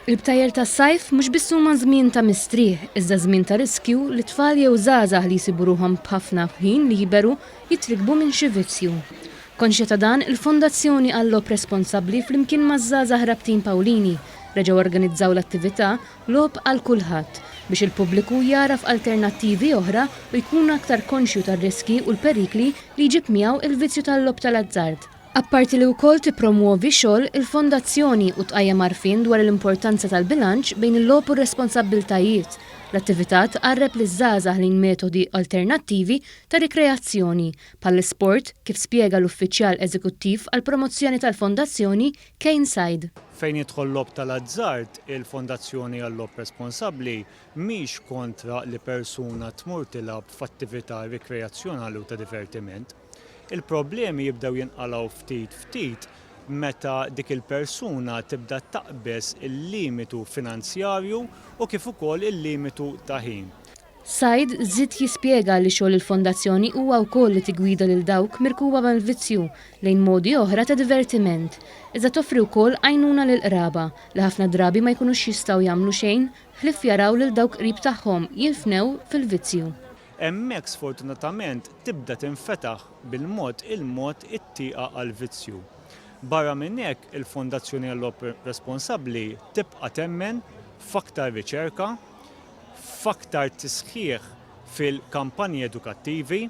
Il-btajjer tas-sajf mhux biss huma żmien ta' mistrieħ, iżda żmien ta' riskju li tfal jew żgħażagħ li jsibu ruhom b'ħafna ħin liberu jitrikbu minn xi vizzju. Konxja ta' dan, il-Fondazzjoni għall-Logħob Responsabbli flimkien maż-żgħażagħ Rabtin Pawlini reġgħu organizzaw l-attività Logħob għal kulħadd biex il-pubbliku jaraf alternattivi oħra u jkun aktar konxju tar-riski u l-perikli li jġib miegħu il-vizzju tal-logħob tal-azzard. Apparti li wkoll tippromuovi xogħol il-Fondazzjoni u tqajjem għarfien dwar l-importanza tal-bilanċ bejn il-logħob u r-responsabbiltajiet. L-attività tqarreb liż-żgħażagħ lejn metodi alternattivi ta' rikreazzjoni bħall-isport kif spjega l-uffiċjal eżekuttiv għall-promozzjoni tal-Fondazzjoni Kane Said. Fejn jidħol l-logħob tal-azzard, il-Fondazzjoni għall-Logħob Responsabbli mhix kontra li persuna tmur tilgħab f'attività rikreazzjonali u ta' divertiment. Il-problemi jibdew jinqalgħu ftit meta dik il-persuna tibda taqbes il-limitu finanzjarju u kif ukoll il-limitu ta' ħin. Said żied jispjega li xogħol il-Fondazzjoni huwa wkoll li tigwida lil dawk mirkuba mill-vizzju lejn modi oħra ta' divertiment. Iżda toffri wkoll għajnuna lil qraba li ħafna drabi ma jkunux jistgħu jagħmlu xejn ħlief jaraw lil dawk qrib tagħhom jinfnew fil-vizzju. Hemmhekk sfortunatament tibda tinfetaħ bil-mod it-tieqa għall-vizzju. Barra minn hekk il-Fondazzjoni għall-Logħob Responsabbli tibqa' temmen f'aktar riċerka, f'aktar tisħiħ fil-kampanji edukattivi,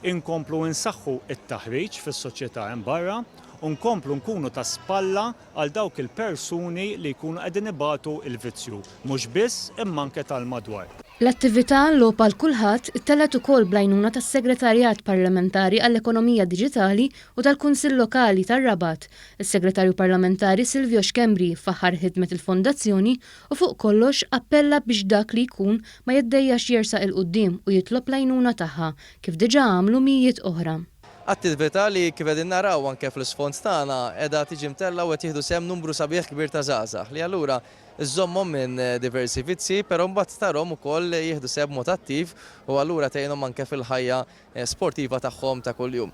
inkomplu nsaħħu it-taħriġ fis-soċjetà hemm barra u nkomplu nkunu ta' spalla għal dawk il-persuni li jkunu qegħdin ibagħtu l-vizzju, mhux biss imma anke tal-madwar. L-attività Logħob għal kulħadd tellgħet ukoll bl-għajnuna tas-Segretarjat Parlamentari għall-Ekonomija Diġitali u tal-Kunsill Lokali tar-Rabat. Is-Segretarju Parlamentari Silvio Xkembri faħħar ħidmet il-Fondazzjoni u fuq kollox appella biex dak li jkun ma jiddejjax jersaq il-quddiem u jitlob l-għajnuna tagħha kif diġà għamlu mijiet oħra. Attività li kif qegħdin naraw anke fl-isfond tagħna qiegħda tiġi mtella u qed jieħdu sehem numru sabiħ kbir ta' żgħażagħ li allura iżommhom minn diversi vizzi, però mbagħad tarhom ukoll jieħdu sehem mod attiv u allura tgħinhom anke fil-ħajja sportiva tagħhom ta' kuljum.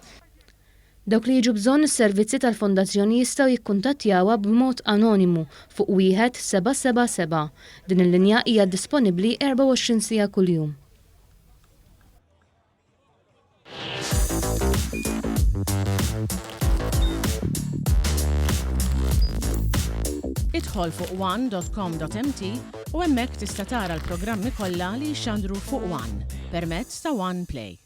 Dawk li jiġu bżonn is-servizzi tal-Fondazzjoni jistgħu jikkuntattjawha b'mod anonimu fuq 1777. Din il-linja hija disponibbli 24 siegħa kuljum. Idħol fuq one.com.mt u hemmhekk tista' tara l-programmi kollha li jxandru fuq One permezz ta' One Play.